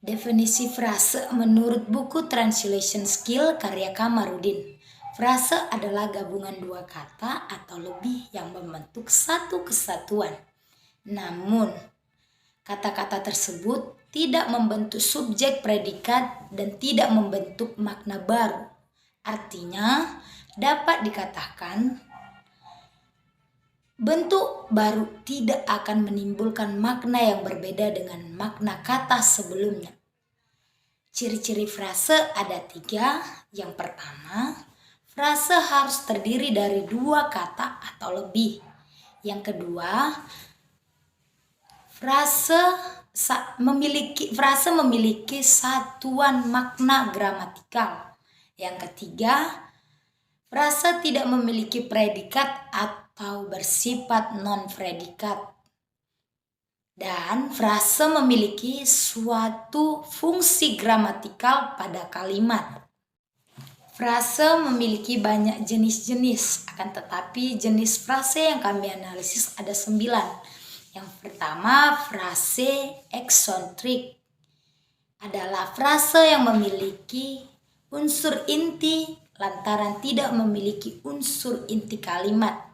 Definisi frase menurut buku Translation Skill karya Kamarudin. Frase adalah gabungan dua kata atau lebih yang membentuk satu kesatuan. Namun, kata-kata tersebut tidak membentuk subjek predikat dan tidak membentuk makna baru. Artinya, dapat dikatakan bentuk baru tidak akan menimbulkan makna yang berbeda dengan makna kata sebelumnya. Ciri-ciri frase ada 3. Yang pertama, frase harus terdiri dari 2 kata atau lebih. Yang kedua, frase memiliki satuan makna gramatikal. Yang ketiga, frase tidak memiliki predikat atau bersifat non-predikat. Dan frase memiliki suatu fungsi gramatikal pada kalimat. Frase memiliki banyak jenis-jenis, akan tetapi jenis frase yang kami analisis ada 9. Yang pertama, frase eksentrik adalah frase yang memiliki unsur inti lantaran tidak memiliki unsur inti kalimat.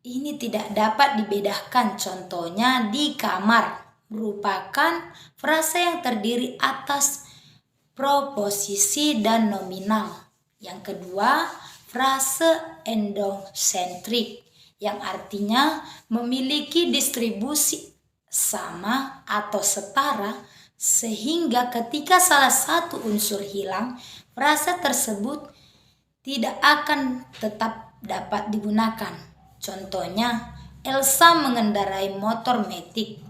Ini tidak dapat dibedakan, contohnya di kamar merupakan frase yang terdiri atas proposisi dan nominal. Yang kedua, frase endosentrik yang artinya memiliki distribusi sama atau setara sehingga ketika salah satu unsur hilang, frase tersebut tidak akan tetap dapat digunakan. Contohnya, Elsa mengendarai motor metik.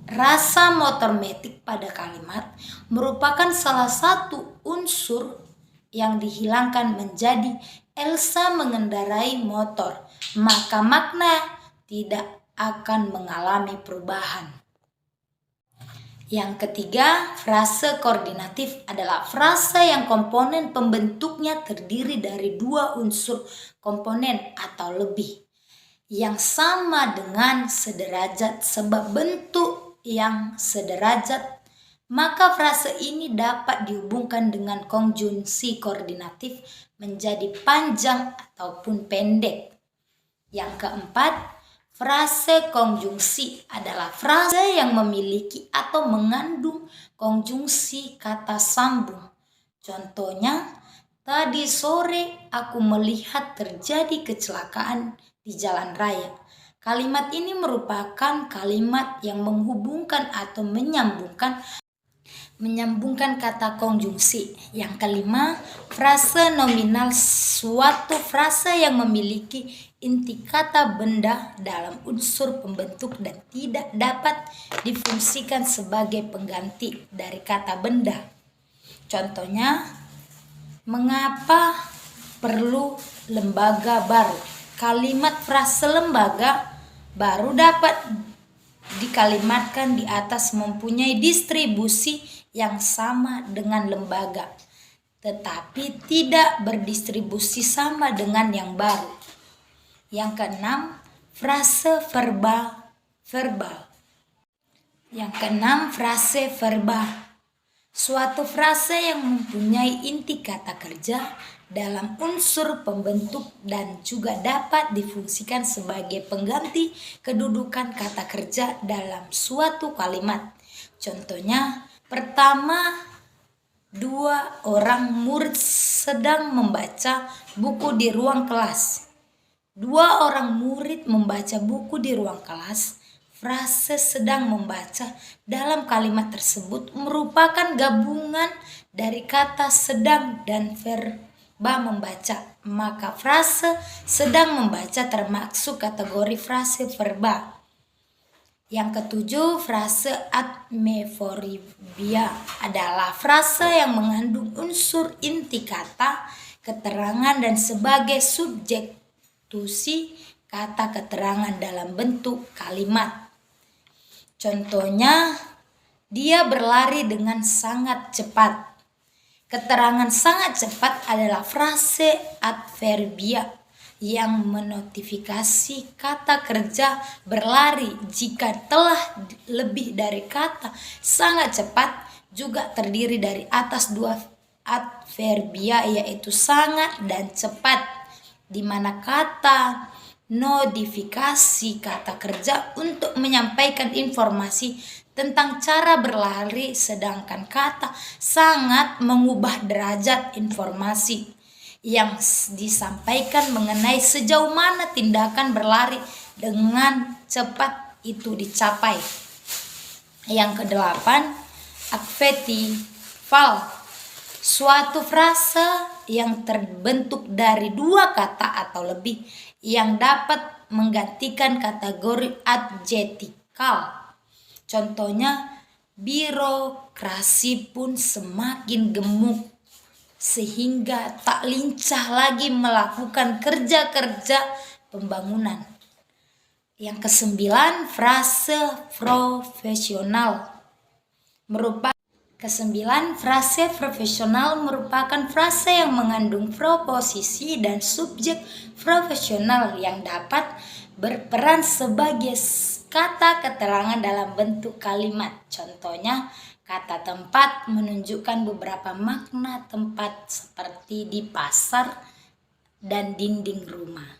Rasa motor metik pada kalimat merupakan salah satu unsur yang dihilangkan menjadi Elsa mengendarai motor, maka makna tidak akan mengalami perubahan. Yang ketiga, frase koordinatif adalah frase yang komponen pembentuknya terdiri dari 2 unsur komponen atau lebih yang sama dengan sederajat. Sebab bentuk yang sederajat, maka frase ini dapat dihubungkan dengan konjungsi koordinatif menjadi panjang ataupun pendek. Yang keempat, frase konjungsi adalah frase yang memiliki atau mengandung konjungsi kata sambung. Contohnya, tadi sore aku melihat terjadi kecelakaan di jalan raya. Kalimat ini merupakan kalimat yang menghubungkan atau menyambungkan kata konjungsi. Yang kelima, frase nominal, suatu frase yang memiliki inti kata benda dalam unsur pembentuk dan tidak dapat difungsikan sebagai pengganti dari kata benda. Contohnya, mengapa perlu lembaga baru? Kalimat frase lembaga baru dapat dikalimatkan di atas mempunyai distribusi yang sama dengan lembaga, tetapi tidak berdistribusi sama dengan yang baru. Yang keenam, frase verbal. Yang keenam, frase verbal. Suatu frase yang mempunyai inti kata kerja dalam unsur pembentuk dan juga dapat difungsikan sebagai pengganti kedudukan kata kerja dalam suatu kalimat. Contohnya, pertama, 2 orang murid sedang membaca buku di ruang kelas. 2 orang murid membaca buku di ruang kelas. Frase sedang membaca dalam kalimat tersebut merupakan gabungan dari kata sedang dan verba membaca, maka frase sedang membaca termasuk kategori frase verba. Yang ketujuh, frase adverbial adalah frase yang mengandung unsur inti kata, keterangan dan sebagai subjektusi kata keterangan dalam bentuk kalimat. Contohnya, dia berlari dengan sangat cepat. Keterangan sangat cepat adalah frase adverbial yang menotifikasi kata kerja berlari. Jika telah lebih dari kata sangat cepat, juga terdiri dari atas dua adverbia, yaitu sangat dan cepat, di mana kata notifikasi kata kerja untuk menyampaikan informasi tentang cara berlari, sedangkan kata sangat mengubah derajat informasi yang disampaikan mengenai sejauh mana tindakan berlari dengan cepat itu dicapai. Yang kedelapan, adverbial, suatu frase yang terbentuk dari dua kata atau lebih yang dapat menggantikan kategori adjektikal. Contohnya, birokrasi pun semakin gemuk sehingga tak lincah lagi melakukan kerja-kerja pembangunan. Yang kesembilan, frase profesional merupakan frase yang mengandung proposisi dan subjek profesional yang dapat berperan sebagai kata keterangan dalam bentuk kalimat. Contohnya, kata tempat menunjukkan beberapa makna tempat seperti di pasar dan dinding rumah.